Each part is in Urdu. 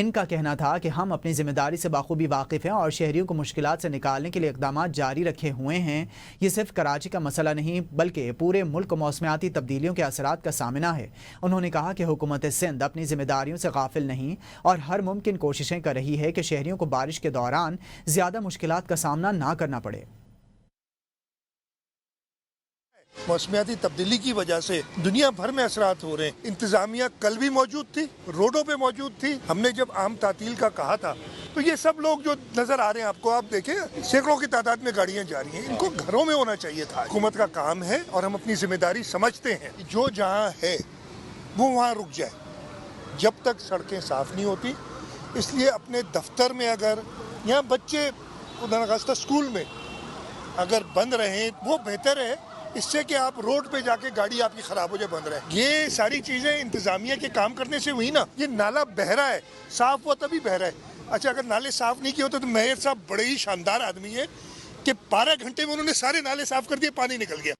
ان کا کہنا تھا کہ ہم اپنی ذمہ داری سے بخوبی واقف ہیں اور شہریوں کو مشکلات سے نکالنے کے لیے اقدامات جاری رکھے ہوئے ہیں۔ یہ صرف کراچی کا مسئلہ نہیں بلکہ پورے ملک کو موسمیاتی تبدیلیوں کے اثرات کا سامنا ہے۔ انہوں نے کہا کہ حکومت سندھ اپنی ذمہ داریوں سے غافل نہیں اور ہر ممکن کوششیں کر رہی ہے کہ شہریوں کو بارش کے دوران زیادہ مشکلات کا سامنا نہ کرنا پڑے۔ موسمیاتی تبدیلی کی وجہ سے دنیا بھر میں اثرات ہو رہے ہیں۔ انتظامیہ کل بھی موجود تھی، روڈوں پہ موجود تھی۔ ہم نے جب عام تعطیل کا کہا تھا تو یہ سب لوگ جو نظر آ رہے ہیں آپ کو، آپ دیکھیں سینکڑوں کی تعداد میں گاڑیاں جا رہی ہیں، ان کو گھروں میں ہونا چاہیے تھا۔ حکومت کا کام ہے اور ہم اپنی ذمہ داری سمجھتے ہیں، جو جہاں ہے وہ وہاں رک جائے جب تک سڑکیں صاف نہیں ہوتی۔ اس لیے اپنے دفتر میں اگر یہاں بچے خدا نخواستہ اسکول میں اگر بند رہیں وہ بہتر ہے اس سے کہ آپ روڈ پہ جا کے گاڑی آپ کی خراب ہو جائے، بند رہے۔ یہ ساری چیزیں انتظامیہ کے کام کرنے سے ہوئی نا۔ یہ نالا بہہ رہا ہے، صاف ہوا تبھی بہہ رہا ہے۔ اچھا اگر نالے صاف نہیں کیے ہوتے تو میئر صاحب بڑے ہی شاندار آدمی ہیں کہ 12 گھنٹے میں انہوں نے سارے نالے صاف کر دیے، پانی نکل گیا۔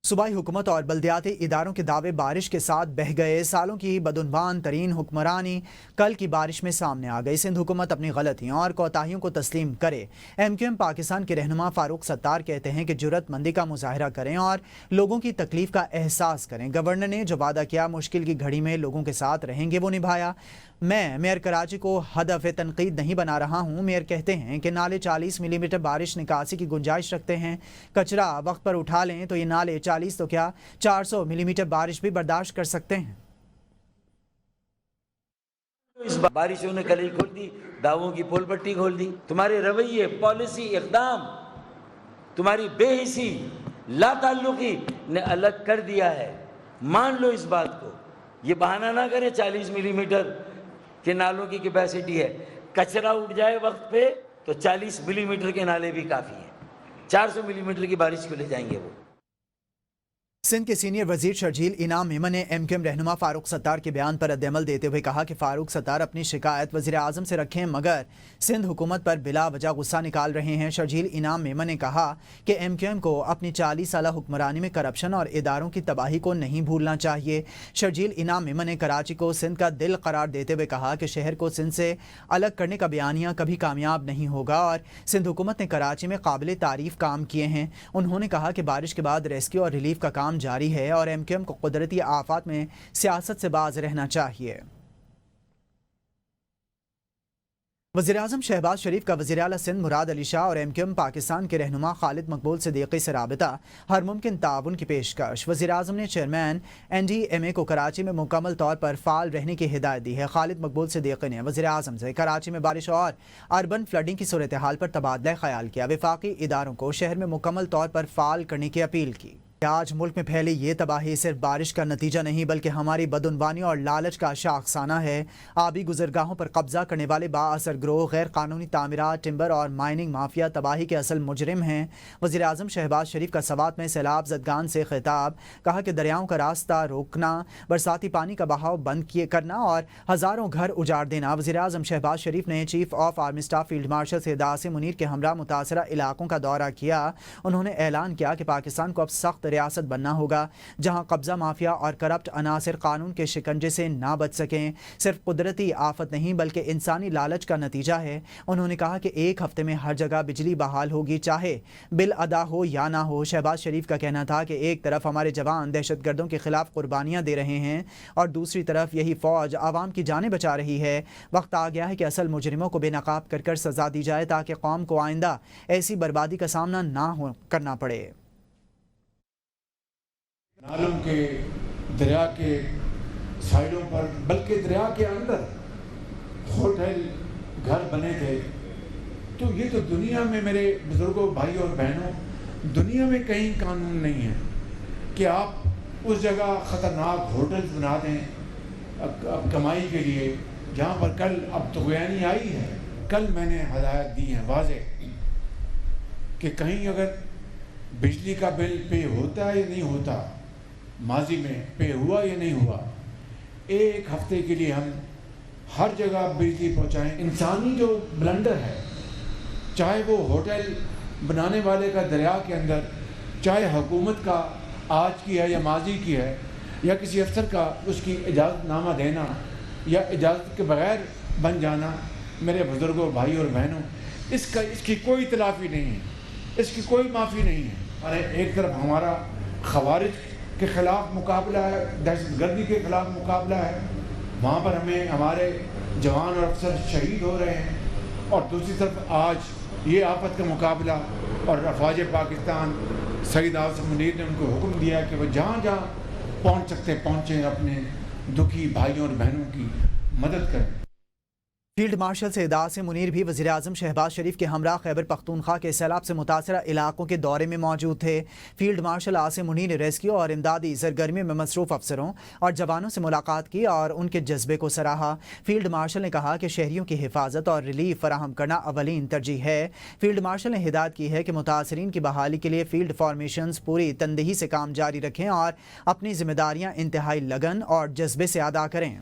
صوبائی حکومت اور بلدیاتی اداروں کے دعوے بارش کے ساتھ بہہ گئے۔ سالوں کی بدعنوان ترین حکمرانی کل کی بارش میں سامنے آ گئی۔ سندھ حکومت اپنی غلطیوں اور کوتاہیوں کو تسلیم کرے۔ MQM پاکستان کے رہنما فاروق ستار کہتے ہیں کہ جرأت مندی کا مظاہرہ کریں اور لوگوں کی تکلیف کا احساس کریں۔ گورنر نے جو وعدہ کیا مشکل کی گھڑی میں لوگوں کے ساتھ رہیں گے وہ نبھایا۔ میں میئر کراچی کو ہدف تنقید نہیں بنا رہا ہوں۔ میئر کہتے ہیں کہ نالے 40 ملی میٹر بارش نکاسی کی گنجائش رکھتے ہیں۔ کچرا وقت پر اٹھا لیں تو یہ نالے 40 تو کیا 400 ملی میٹر بارش بھی برداشت کر سکتے ہیں۔ اس بارشوں نے کلی کھول دی، داووں کی پول پٹی کھول دی۔ تمہارے رویے، پالیسی، اقدام، تمہاری بے حسی، لا تعلقی نے الگ کر دیا ہے۔ مان لو اس بات کو، یہ بہانہ نہ کریں 40 ملی میٹر کے نالوں کی کیپیسٹی ہے۔ کچرا اٹھ جائے وقت پہ تو 40 ملی میٹر کے نالے بھی کافی ہیں۔ 400 ملی میٹر کی بارش کو لے جائیں گے وہ۔ سندھ کے سینئر وزیر شرجیل انعام میمن نے MQM رہنما فاروق ستار کے بیان پر رد عمل دیتے ہوئے کہا کہ فاروق ستار اپنی شکایت وزیر اعظم سے رکھیں مگر سندھ حکومت پر بلا وجہ غصہ نکال رہے ہیں۔ شرجیل انعام میمن نے کہا کہ MQM کو اپنی 40 سالہ حکمرانی میں کرپشن اور اداروں کی تباہی کو نہیں بھولنا چاہیے۔ شرجیل انعام میمن نے کراچی کو سندھ کا دل قرار دیتے ہوئے کہا کہ شہر کو سندھ سے الگ کرنے کا بیانیہ کبھی کامیاب نہیں ہوگا اور سندھ حکومت نے کراچی میں قابل تعریف کام کیے ہیں۔ انہوں نے کہا کہ بارش کے بعد ریسکیو اور ریلیف کا کام جاری ہے اور MQM کو قدرتی آفات میں سیاست سے باز رہنا چاہیے۔ وزیراعظم شہباز شریف کا وزیر اعلیٰ سندھ مراد علی شاہ اور MQM پاکستان کے رہنما خالد مقبول صدیقی سے رابطہ، ہر ممکن تعاون کی پیشکش۔ وزیر اعظم نے چیئرمین NDMA کو کراچی میں مکمل طور پر فعال رہنے کی ہدایت دی ہے۔ خالد مقبول صدیقی نے وزیر اعظم سے کراچی میں بارش اور اربن فلڈنگ کی صورتحال پر تبادلہ خیال کیا۔ وفاقی اداروں کو شہر میں مکمل طور پر فعال کرنے کی اپیل کی۔ آج ملک میں پھیلی یہ تباہی صرف بارش کا نتیجہ نہیں بلکہ ہماری بدعنوانی اور لالچ کا شاخسانہ ہے۔ آبی گزرگاہوں پر قبضہ کرنے والے با اثر گروہ، غیر قانونی تعمیرات، ٹمبر اور مائننگ مافیا تباہی کے اصل مجرم ہیں۔ وزیر اعظم شہباز شریف کا سوات میں سیلاب زدگان سے خطاب، کہا کہ دریاؤں کا راستہ روکنا، برساتی پانی کا بہاؤ بند کرنا اور ہزاروں گھر اجاڑ دینا۔ وزیر اعظم شہباز شریف نے chief of army staff field marshal Syed Asim Munir کے ہمراہ متاثرہ علاقوں کا دورہ کیا۔ انہوں نے اعلان کیا کہ پاکستان کو اب سخت ریاست بننا ہوگا جہاں قبضہ مافیا اور کرپٹ عناصر قانون کے شکنجے سے نہ بچ سکیں۔ صرف قدرتی آفت نہیں بلکہ انسانی لالچ کا نتیجہ ہے۔ انہوں نے کہا کہ ایک ہفتے میں ہر جگہ بجلی بحال ہوگی چاہے بل ادا ہو یا نہ ہو۔ شہباز شریف کا کہنا تھا کہ ایک طرف ہمارے جوان دہشت گردوں کے خلاف قربانیاں دے رہے ہیں اور دوسری طرف یہی فوج عوام کی جانیں بچا رہی ہے۔ وقت آ گیا ہے کہ اصل مجرموں کو بے نقاب کر سزا دی جائے تاکہ قوم کو آئندہ ایسی بربادی کا سامنا نہ کرنا پڑے۔ نالوں کے، دریا کے سائڈوں پر بلکہ دریا کے اندر ہوٹل گھر بنے تھے۔ تو یہ تو دنیا میں میرے بزرگوں، بھائی اور بہنوں، دنیا میں کہیں قانون نہیں ہے کہ آپ اس جگہ خطرناک ہوٹلز بنا دیں اب کمائی کے لیے، جہاں پر کل اب طغیانی آئی ہے۔ کل میں نے ہدایت دی ہے واضح کہ کہیں اگر بجلی کا بل پے ہوتا ہے یا نہیں ہوتا، ماضی میں پے ہوا یا نہیں ہوا، ایک ہفتے کے لیے ہم ہر جگہ بجلی پہنچائیں۔ انسانی جو بلنڈر ہے، چاہے وہ ہوٹل بنانے والے کا دریا کے اندر، چاہے حکومت کا آج کی ہے یا ماضی کی ہے، یا کسی افسر کا اس کی اجازت نامہ دینا، یا اجازت کے بغیر بن جانا، میرے بزرگوں، بھائی اور بہنوں، اس کی کوئی تلافی نہیں ہے، اس کی کوئی معافی نہیں ہے۔ اور ایک طرف ہمارا خوارج کے خلاف مقابلہ ہے، دہشت گردی کے خلاف مقابلہ ہے، وہاں پر ہمیں ہمارے جوان اور افسر شہید ہو رہے ہیں، اور دوسری طرف آج یہ آفت کا مقابلہ، اور افواج پاکستان سید عاصم منیر نے ان کو حکم دیا کہ وہ جہاں جہاں پہنچ سکتے پہنچیں، اپنے دکھی بھائیوں اور بہنوں کی مدد کریں۔ فیلڈ مارشل سید عاصم منیر بھی وزیر اعظم شہباز شریف کے ہمراہ خیبر پختونخوا کے سیلاب سے متاثرہ علاقوں کے دورے میں موجود تھے۔ فیلڈ مارشل عاصم منیر نے ریسکیو اور امدادی سرگرمیوں میں مصروف افسروں اور جوانوں سے ملاقات کی اور ان کے جذبے کو سراہا۔ فیلڈ مارشل نے کہا کہ شہریوں کی حفاظت اور ریلیف فراہم کرنا اولین ترجیح ہے۔ فیلڈ مارشل نے ہدایت کی ہے کہ متاثرین کی بحالی کے لیے فیلڈ فارمیشنز پوری تندہی سے کام جاری رکھیں اور اپنی ذمہ داریاں انتہائی لگن اور جذبے سے ادا کریں۔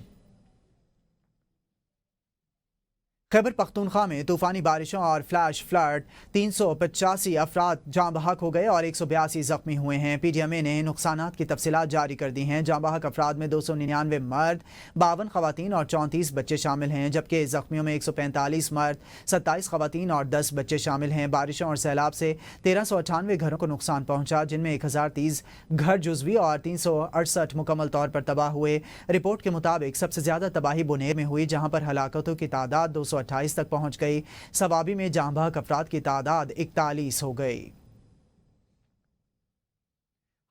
خیبر پختونخوا میں طوفانی بارشوں اور فلیش فلڈ 385 افراد جاں بحق ہو گئے اور 182 زخمی ہوئے ہیں۔ پی ڈی ایم اے نے نقصانات کی تفصیلات جاری کر دی ہیں۔ جاں بحق افراد میں 299 مرد، 52 خواتین اور 34 بچے شامل ہیں، جبکہ زخمیوں میں 145 مرد، 27 خواتین اور 10 بچے شامل ہیں۔ بارشوں اور سیلاب سے 1398 گھروں کو نقصان پہنچا، جن میں 1030 گھر جزوی اور 368 مکمل طور پر تباہ ہوئے۔ رپورٹ کے مطابق سب سے زیادہ تباہی بنیر میں ہوئی، جہاں پر ہلاکتوں کی تعداد 228 تک پہنچ گئی۔ سوابی میں جاں بحق افراد کی تعداد 41 ہو گئی۔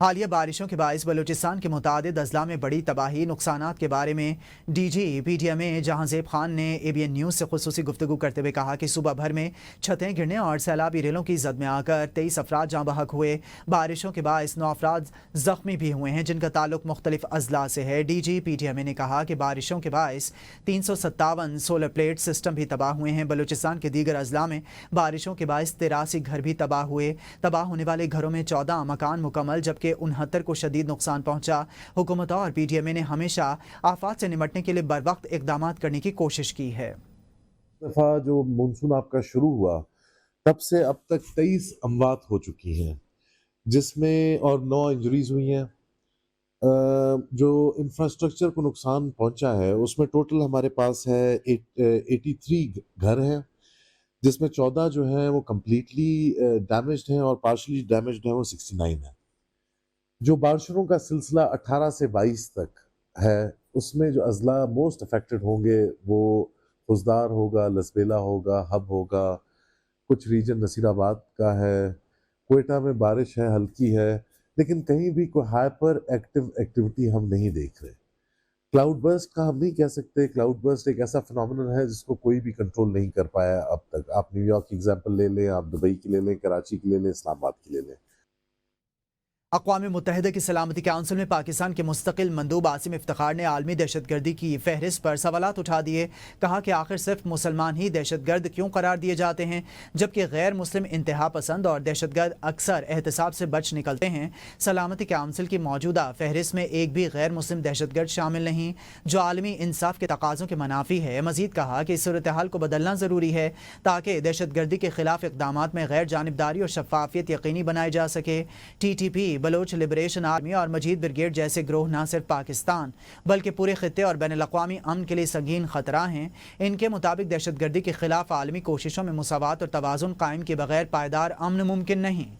حالیہ بارشوں کے باعث بلوچستان کے متعدد اضلاع میں بڑی تباہی نقصانات کے بارے میں D G P D M A Jahanzeb Khan نے اے بی این نیوز سے خصوصی گفتگو کرتے ہوئے کہا کہ صبح بھر میں چھتیں گرنے اور سیلابی ریلوں کی زد میں آ کر 23 افراد جاں بحق ہوئے۔ بارشوں کے باعث 9 افراد زخمی بھی ہوئے ہیں، جن کا تعلق مختلف اضلاع سے ہے۔ D G P D M A نے کہا کہ بارشوں کے باعث 357 سولر پلیٹ سسٹم بھی تباہ ہوئے ہیں۔ بلوچستان کے دیگر اضلاع میں بارشوں کے باعث 83 گھر بھی تباہ ہوئے۔ تباہ ہونے والے گھروں میں 14 مکان مکمل جبکہ 69 کو شدید نقصان پہنچا۔ حکومت اور پی ڈی ایم اے نے ہمیشہ آفات سے نمٹنے کے لیے بروقت اقدامات کرنے کی کوشش کی ہے۔ دفعہ جو مونسون آپ کا شروع ہوا تب سے اب تک 23 اموات ہو چکی ہیں، جس میں اور 9 انجریز ہوئی ہیں۔ جو انفراسٹرکچر کو نقصان پہنچا ہے اس میں ٹوٹل ہمارے پاس ہے 83 گھر ہیں، جس میں 14 جو ہیں وہ کمپلیٹلی ڈیمیجڈ ہیں اور پارشلی ڈیمیجڈ ہیں وہ 69 ہیں۔ جو بارشوں کا سلسلہ 18 سے 22 تک ہے، اس میں جو اضلاع موسٹ افیکٹڈ ہوں گے وہ خزدار ہوگا، لسبیلا ہوگا، ہب ہوگا، کچھ ریجن نصیر آباد کا ہے، کوئٹہ میں بارش ہے، ہلکی ہے، لیکن کہیں بھی کوئی ہائپر ایکٹیو ایکٹیویٹی ہم نہیں دیکھ رہے۔ کلاؤڈ برسٹ کا ہم نہیں کہہ سکتے، کلاؤڈ برسٹ ایک ایسا فنامنل ہے جس کو کوئی بھی کنٹرول نہیں کر پایا اب تک۔ آپ نیو یارک کی ایگزامپل لے لیں، آپ دبئی کی لے لیں، کراچی کی لے لیں، اسلام آباد کی لے لیں۔ اقوام متحدہ کی سلامتی کونسل میں پاکستان کے مستقل مندوب عاصم افتخار نے عالمی دہشت گردی کی فہرست پر سوالات اٹھا دیے۔ کہا کہ آخر صرف مسلمان ہی دہشت گرد کیوں قرار دیے جاتے ہیں، جبکہ غیر مسلم انتہا پسند اور دہشت گرد اکثر احتساب سے بچ نکلتے ہیں۔ سلامتی کونسل کی موجودہ فہرست میں ایک بھی غیر مسلم دہشت گرد شامل نہیں، جو عالمی انصاف کے تقاضوں کے منافی ہے۔ مزید کہا کہ اس صورتحال کو بدلنا ضروری ہے تاکہ دہشت گردی کے خلاف اقدامات میں غیر جانبداری اور شفافیت یقینی بنائی جا سکے۔ T T P, Baloch liberation army اور مجید بریگیڈ جیسے گروہ نہ صرف پاکستان بلکہ پورے خطے اور بین الاقوامی امن کے لیے سنگین خطرہ ہیں۔ ان کے مطابق دہشت گردی کے خلاف عالمی کوششوں میں مساوات اور توازن قائم کیے بغیر پائیدار امن ممکن نہیں۔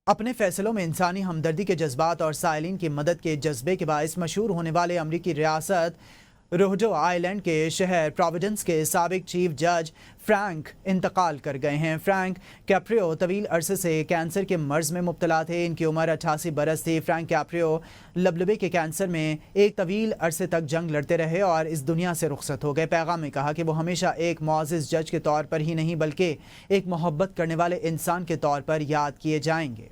اپنے فیصلوں میں انسانی ہمدردی کے جذبات اور سائلین کی مدد کے جذبے کے باعث مشہور ہونے والے امریکی ریاست روہڈو آئی لینڈ کے شہر پروویڈنس کے سابق چیف جج فرینک انتقال کر گئے ہیں۔ فرینک کیپریو طویل عرصے سے کینسر کے مرض میں مبتلا تھے۔ ان کی عمر 88 برس تھی۔ فرینک کیپریو لبلبے کے کینسر میں ایک طویل عرصے تک جنگ لڑتے رہے اور اس دنیا سے رخصت ہو گئے۔ پیغام میں کہا کہ وہ ہمیشہ ایک معزز جج کے طور پر ہی نہیں بلکہ ایک محبت کرنے والے انسان کے طور پر یاد کیے جائیں گے۔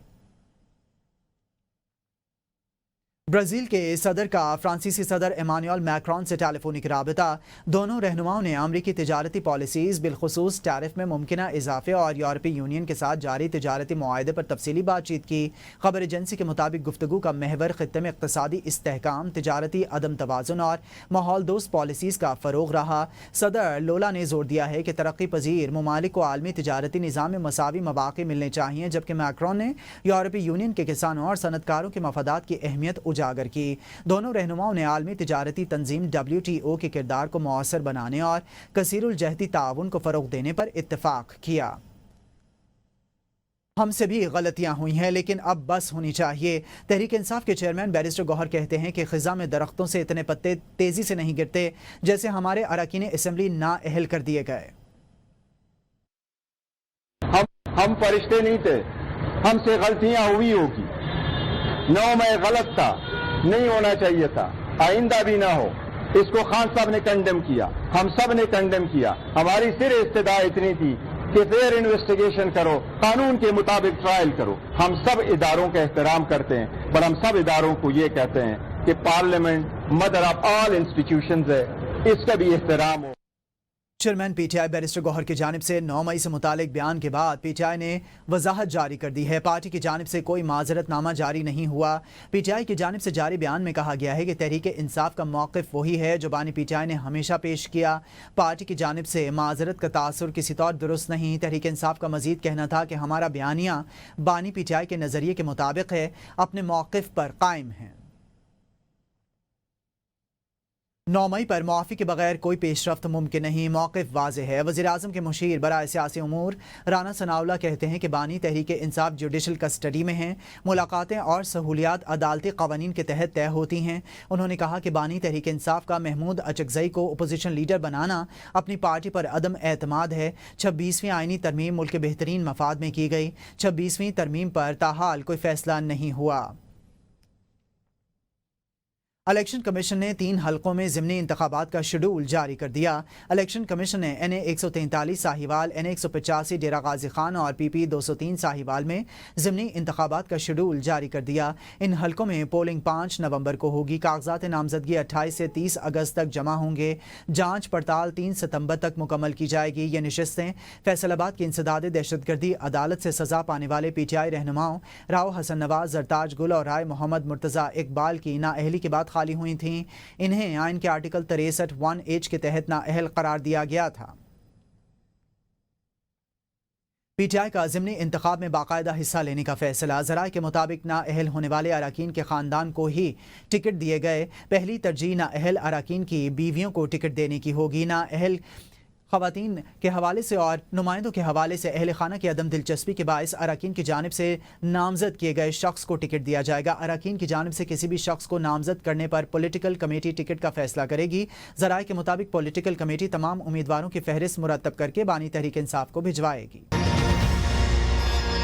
برازیل کے صدر کا فرانسیسی صدر ایمانوئل میکرون سے ٹیلی فونک رابطہ۔ دونوں رہنماؤں نے امریکی تجارتی پالیسیز بالخصوص ٹیرف میں ممکنہ اضافے اور یورپی یونین کے ساتھ جاری تجارتی معاہدے پر تفصیلی بات چیت کی۔ خبر ایجنسی کے مطابق گفتگو کا محور خطے میں اقتصادی استحکام، تجارتی عدم توازن اور ماحول دوست پالیسیز کا فروغ رہا۔ صدر لولا نے زور دیا ہے کہ ترقی پذیر ممالک کو عالمی تجارتی نظام میں مساوی مواقع ملنے چاہئیں، جبکہ میکرون نے یورپی یونین کے کسانوں اور صنعت کاروں کے مفادات کی اہمیت اجاگر کی. دونوں رہنماؤں نے عالمی تجارتی تنظیم WTO کے کردار کو مؤثر بنانے اور کثیر الجہتی تعاون کو فروغ دینے پر اتفاق کیا. ہم سے بھی غلطیاں ہوئی ہیں لیکن اب بس ہونی چاہیے. تحریک انصاف کے چیئرمین بیرسٹر گوہر کہتے ہیں کہ خزاں میں درختوں سے اتنے پتے تیزی سے نہیں گرتے جیسے ہمارے اراکین اسمبلی نااہل کر دیے گئے. ہم فرشتے نہیں تھے, ہم سے غلطیاں ہوئی ہوگی. میں غلط تھا, نہیں ہونا چاہیے تھا, آئندہ بھی نہ ہو. اس کو خان صاحب نے کنڈیم کیا, ہم سب نے کنڈیم کیا. ہماری صرف استدعا اتنی تھی کہ فیئر انویسٹیگیشن کرو, قانون کے مطابق ٹرائل کرو. ہم سب اداروں کا احترام کرتے ہیں, پر ہم سب اداروں کو یہ کہتے ہیں کہ parliament mother of all institutions ہے, اس کا بھی احترام ہو. Chairman P T I barrister Gohar کی جانب سے 9 مئی سے متعلق بیان کے بعد پی ٹی آئی نے وضاحت جاری کر دی ہے. پارٹی کی جانب سے کوئی معذرت نامہ جاری نہیں ہوا. پی ٹی آئی کی جانب سے جاری بیان میں کہا گیا ہے کہ تحریک انصاف کا موقف وہی ہے جو بانی پی ٹی آئی نے ہمیشہ پیش کیا. پارٹی کی جانب سے معذرت کا تاثر کسی طور درست نہیں. تحریک انصاف کا مزید کہنا تھا کہ ہمارا بیانیہ بانی پی ٹی آئی کے نظریے کے مطابق ہے, اپنے موقف پر قائم ہیں. 9 مئی پر معافی کے بغیر کوئی پیش رفت ممکن نہیں, موقف واضح ہے. وزیراعظم کے مشیر برائے سیاسی امور رانا ثناءاللہ کہتے ہیں کہ بانی تحریک انصاف جوڈیشل کسٹڈی میں ہیں. ملاقاتیں اور سہولیات عدالتی قوانین کے تحت طے ہوتی ہیں. انہوں نے کہا کہ بانی تحریک انصاف کا محمود اچکزئی کو اپوزیشن لیڈر بنانا اپنی پارٹی پر عدم اعتماد ہے. 26ویں آئینی ترمیم ملک کے بہترین مفاد میں کی گئی. 26ویں ترمیم پر تاحال کوئی فیصلہ نہیں ہوا. الیکشن کمیشن نے 3 حلقوں میں ضمنی انتخابات کا شیڈول جاری کر دیا. الیکشن کمیشن نے NA 143 ساہیوال, NA 185 ڈیرہ غازی خان اور PP 203 ساہیوال میں ضمنی انتخابات کا شیڈول جاری کر دیا. ان حلقوں میں پولنگ 5 نومبر کو ہوگی. کاغذات نامزدگی 28 سے 30 اگست تک جمع ہوں گے. جانچ پڑتال 3 ستمبر تک مکمل کی جائے گی. یہ نشستیں فیصل آباد کی انسداد دہشت گردی عدالت سے سزا پانے والے PTI رہنماؤں راؤ حسن نواز, زرتاج گل اور رائے محمد مرتضی اقبال کی نااہلی کے بعد خالی ہوئی تھیں. انہیں آئین کے آرٹیکل 63(1)H کے تحت نااہل قرار دیا گیا تھا. پی ٹی آئی کا ضمنی انتخاب میں باقاعدہ حصہ لینے کا فیصلہ. ذرائع کے مطابق نااہل ہونے والے اراکین کے خاندان کو ہی ٹکٹ دیے گئے. پہلی ترجیح نااہل اراکین کی بیویوں کو ٹکٹ دینے کی ہوگی. نااہل خواتین کے حوالے سے اور نمائندوں کے حوالے سے اہل خانہ کی عدم دلچسپی کے باعث اراکین کی جانب سے نامزد کیے گئے شخص کو ٹکٹ دیا جائے گا. اراکین کی جانب سے کسی بھی شخص کو نامزد کرنے پر پولیٹیکل کمیٹی ٹکٹ کا فیصلہ کرے گی. ذرائع کے مطابق پولیٹیکل کمیٹی تمام امیدواروں کی فہرست مرتب کر کے بانی تحریک انصاف کو بھجوائے گی.